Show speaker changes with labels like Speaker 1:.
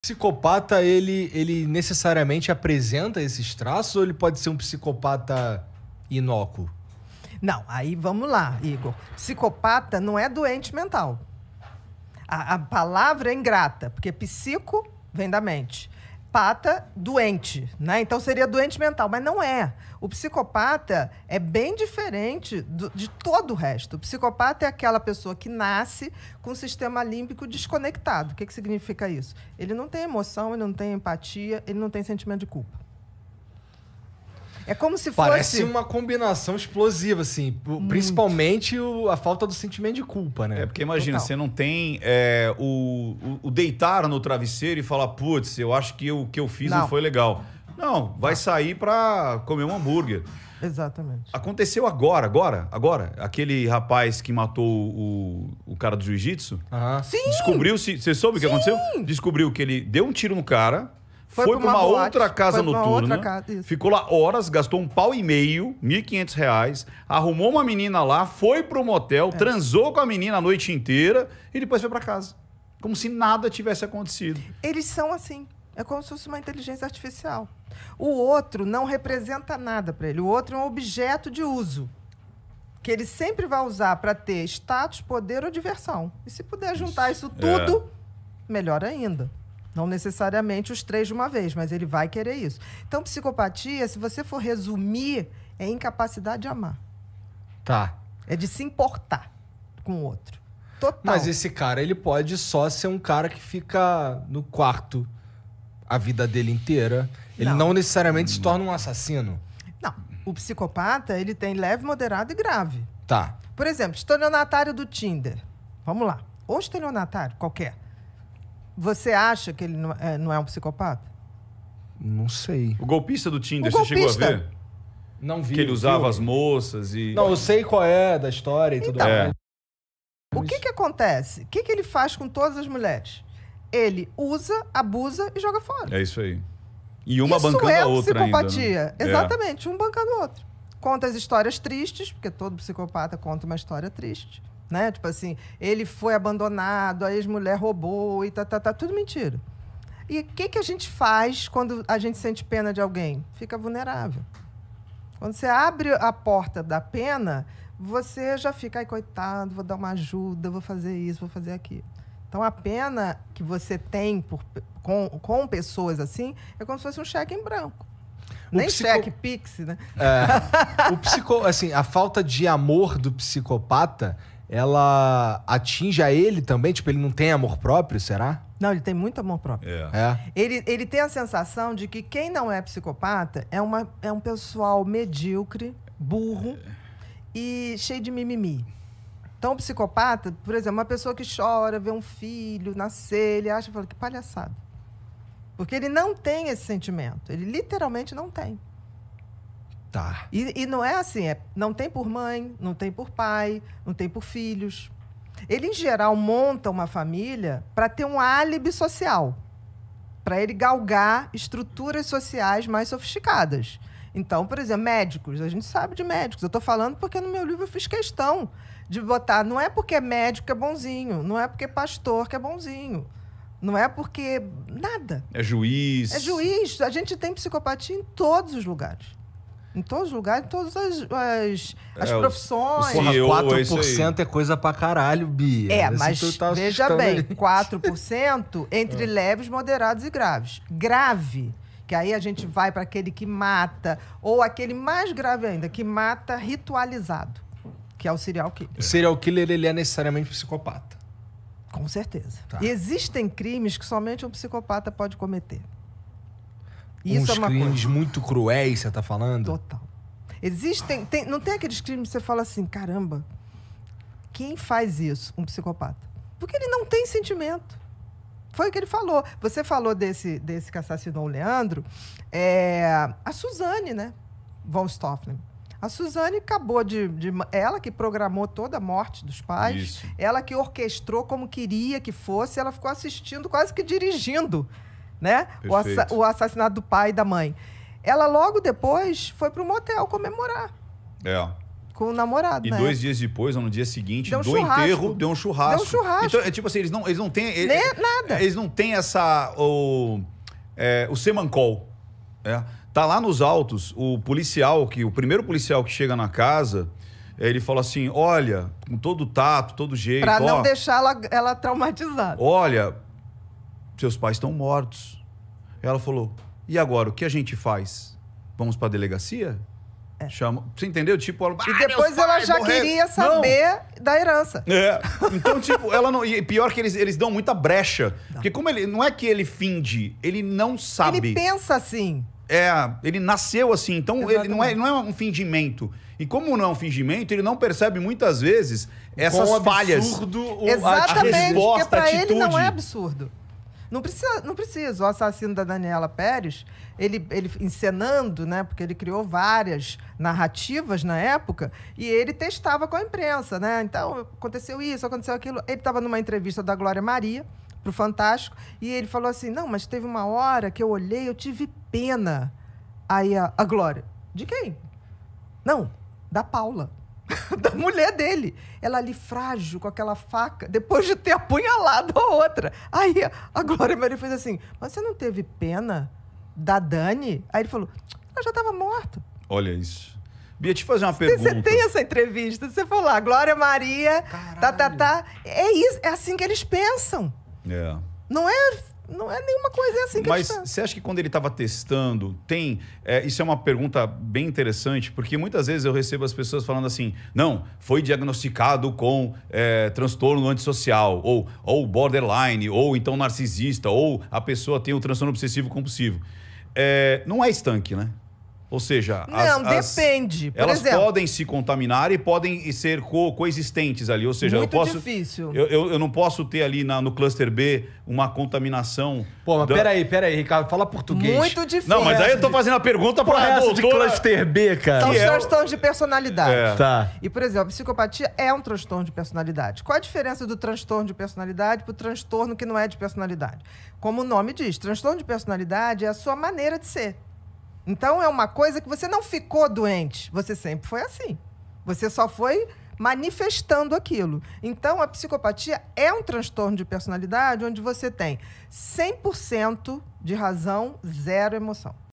Speaker 1: Psicopata, ele necessariamente apresenta esses traços ou ele pode ser um psicopata inócuo?
Speaker 2: Não, aí vamos lá, Igor. Psicopata não é doente mental. A palavra é ingrata, porque psico vem da mente. Pata, doente, né? Então seria doente mental, mas não é. O psicopata é bem diferente de todo o resto. O psicopata é aquela pessoa que nasce com o sistema límbico desconectado. O que significa isso? Ele não tem emoção, ele não tem empatia, ele não tem sentimento de culpa. É como se fosse...
Speaker 1: Parece uma combinação explosiva, assim. Principalmente a falta do sentimento de culpa, né?
Speaker 3: É, porque imagina,
Speaker 2: Total.
Speaker 3: você não tem o deitar no travesseiro e falar, putz, eu acho que o que eu fiz não foi legal. Não, vai sair pra comer um hambúrguer.
Speaker 2: Exatamente.
Speaker 3: Aconteceu agora. Aquele rapaz que matou o cara do jiu-jitsu.
Speaker 2: Sim!
Speaker 3: Descobriu-se... Você soube o que aconteceu? Descobriu que ele deu um tiro no cara... Foi pra uma
Speaker 2: boate,
Speaker 3: outra casa
Speaker 2: foi pra uma
Speaker 3: noturna,
Speaker 2: outra casa, isso.
Speaker 3: ficou lá horas, gastou R$1,500, R$1.500, arrumou uma menina lá, foi pro motel, transou com a menina a noite inteira e depois foi pra casa. Como se nada tivesse acontecido.
Speaker 2: Eles são assim. É como se fosse uma inteligência artificial. O outro não representa nada para ele. O outro é um objeto de uso que ele sempre vai usar para ter status, poder ou diversão. E se puder juntar isso tudo, melhor ainda. Não necessariamente os três de uma vez, mas ele vai querer isso. Então, psicopatia, se você for resumir, é incapacidade de amar.
Speaker 1: Tá.
Speaker 2: É de se importar com o outro. Total.
Speaker 1: Mas esse cara, ele pode só ser um cara que fica no quarto a vida dele inteira. Ele não necessariamente se torna um assassino.
Speaker 2: Não. O psicopata, ele tem leve, moderado e grave.
Speaker 1: Tá.
Speaker 2: Por exemplo, estelionatário do Tinder. Vamos lá. Ou estelionatário, qualquer. Você acha que ele não é um psicopata?
Speaker 1: Não sei.
Speaker 3: O golpista do Tinder,
Speaker 2: O
Speaker 3: você chegou a
Speaker 2: golpista.
Speaker 3: ver?
Speaker 1: Não vi.
Speaker 3: Que ele usava
Speaker 1: viu?
Speaker 3: as moças e...
Speaker 1: Não, eu sei qual é da história e tudo
Speaker 2: Então,
Speaker 1: mais.
Speaker 2: O que acontece? O que ele faz com todas as mulheres? Ele usa, abusa e joga fora.
Speaker 3: É isso aí. E uma
Speaker 2: Isso
Speaker 3: bancando
Speaker 2: é
Speaker 3: a outra ainda.
Speaker 2: psicopatia.
Speaker 3: Né?
Speaker 2: Exatamente, um bancando o outro. Conta as histórias tristes, porque todo psicopata conta uma história triste. Né? Tipo assim, ele foi abandonado, a ex-mulher roubou e tudo mentira. E o que a gente faz quando a gente sente pena de alguém? Fica vulnerável. Quando você abre a porta da pena, você já fica, ai, coitado, vou dar uma ajuda, vou fazer isso, vou fazer aquilo. Então, a pena que você tem com pessoas assim é como se fosse um cheque em branco. Nem cheque Pix, né?
Speaker 1: Assim, a falta de amor do psicopata, ela atinge a ele também? Tipo, ele não tem amor próprio, será?
Speaker 2: Não, ele tem muito amor próprio. Ele tem a sensação de que quem não é psicopata é um pessoal medíocre, burro e cheio de mimimi. Então, o psicopata, por exemplo, uma pessoa que chora, vê um filho nascer, ele acha, fala, que palhaçada. Porque ele não tem esse sentimento. Ele literalmente não tem.
Speaker 1: Tá.
Speaker 2: E não é assim, não tem por mãe, não tem por pai, não tem por filhos. Ele, em geral, monta uma família para ter um álibi social, para ele galgar estruturas sociais mais sofisticadas. Então, por exemplo, médicos, a gente sabe de médicos. Eu estou falando porque no meu livro eu fiz questão de botar, não é porque é médico que é bonzinho, não é porque é pastor que é bonzinho, não é porque nada.
Speaker 3: É juiz.
Speaker 2: É juiz. A gente tem psicopatia em todos os lugares. Em todos os lugares, em todas as profissões.
Speaker 1: Porra,
Speaker 3: CEO,
Speaker 1: 4% é coisa pra caralho, Bia.
Speaker 2: Mas veja bem, 4% entre leves, moderados e graves. Grave, que aí a gente vai para aquele que mata, ou aquele mais grave ainda, que mata ritualizado, que é o serial killer.
Speaker 1: O serial killer, ele é necessariamente psicopata.
Speaker 2: Com certeza.
Speaker 1: Tá.
Speaker 2: E existem crimes que somente um psicopata pode cometer. Isso
Speaker 1: Uns
Speaker 2: é uma
Speaker 1: crimes
Speaker 2: coisa.
Speaker 1: muito cruéis, você tá falando?
Speaker 2: Total. Não tem aqueles crimes que você fala assim, caramba, quem faz isso? Um psicopata. Porque ele não tem sentimento. Foi o que ele falou. Você falou desse que assassinou o Leandro, a Suzane, né? Von Stofflen. A Suzane acabou ela que programou toda a morte dos pais,
Speaker 3: Isso.
Speaker 2: ela que orquestrou como queria que fosse, ela ficou assistindo, quase que dirigindo, né? O assassinato do pai e da mãe. Ela logo depois foi para o motel comemorar. com o namorado,
Speaker 3: E
Speaker 2: né?
Speaker 3: 2 dias depois, ou no dia seguinte,
Speaker 2: Deu um
Speaker 3: do
Speaker 2: churrasco.
Speaker 3: enterro, deu um churrasco.
Speaker 2: Deu um churrasco.
Speaker 3: Então, é tipo assim, eles não têm...
Speaker 2: Nada.
Speaker 3: Eles não têm o semancol. Tá lá nos autos, o primeiro policial que chega na casa, ele fala assim, olha, com todo o tato, todo o jeito...
Speaker 2: Pra não deixar ela traumatizada.
Speaker 3: Olha, seus pais estão mortos. Ela falou, e agora, o que a gente faz? Vamos pra delegacia? Chama... Você entendeu? Tipo, ela,
Speaker 2: E depois ela já queria saber da herança.
Speaker 3: Então, tipo, ela não... E pior que eles dão muita brecha. Porque como ele... Não é que ele finge, ele não sabe.
Speaker 2: Ele pensa assim.
Speaker 3: Ele nasceu assim. Então, ele não é um fingimento. E como não é um fingimento, ele não percebe muitas vezes essas falhas.
Speaker 2: Exatamente, porque pra ele
Speaker 3: atitude.
Speaker 2: não é absurdo. Não precisa. O assassino da Daniela Pérez, ele encenando, né? Porque ele criou várias narrativas na época e ele testava com a imprensa, né? Então, aconteceu isso, aconteceu aquilo. Ele estava numa entrevista da Glória Maria pro Fantástico e ele falou assim, não, mas teve uma hora que eu olhei, eu tive pena. Aí a Glória, de quem? Não, da Paula. Da mulher dele. Ela ali frágil, com aquela faca, depois de ter apunhalado a outra. Aí a Glória Maria fez assim, mas você não teve pena da Dani? Aí ele falou, ela já estava morta.
Speaker 3: Olha isso. Bia, te fazer uma pergunta.
Speaker 2: Você tem essa entrevista, você falou lá, Glória Maria, É isso, é assim que eles pensam. Não é nenhuma coisa, é assim que eles pensam.
Speaker 3: Mas você acha que quando ele estava testando, isso é uma pergunta bem interessante, porque muitas vezes eu recebo as pessoas falando assim, não, foi diagnosticado com transtorno antissocial, ou borderline, ou então narcisista, ou a pessoa tem o transtorno obsessivo compulsivo. Não é estanque, né? Ou seja,
Speaker 2: depende. Por
Speaker 3: elas
Speaker 2: exemplo,
Speaker 3: podem se contaminar e podem ser coexistentes ali. Ou seja,
Speaker 2: muito difícil.
Speaker 3: Eu não posso ter ali no cluster B uma contaminação.
Speaker 1: Pô, mas peraí, Ricardo, fala português.
Speaker 2: Muito difícil.
Speaker 3: Não, mas aí eu tô fazendo a pergunta pra
Speaker 1: essa de
Speaker 3: doutora...
Speaker 1: cluster B, cara.
Speaker 2: São os transtornos de personalidade.
Speaker 1: Tá.
Speaker 2: E, por exemplo, a psicopatia é um transtorno de personalidade. Qual a diferença do transtorno de personalidade para o transtorno que não é de personalidade? Como o nome diz, transtorno de personalidade é a sua maneira de ser. Então, é uma coisa que você não ficou doente. Você sempre foi assim. Você só foi manifestando aquilo. Então, a psicopatia é um transtorno de personalidade onde você tem 100% de razão, 0 emoção.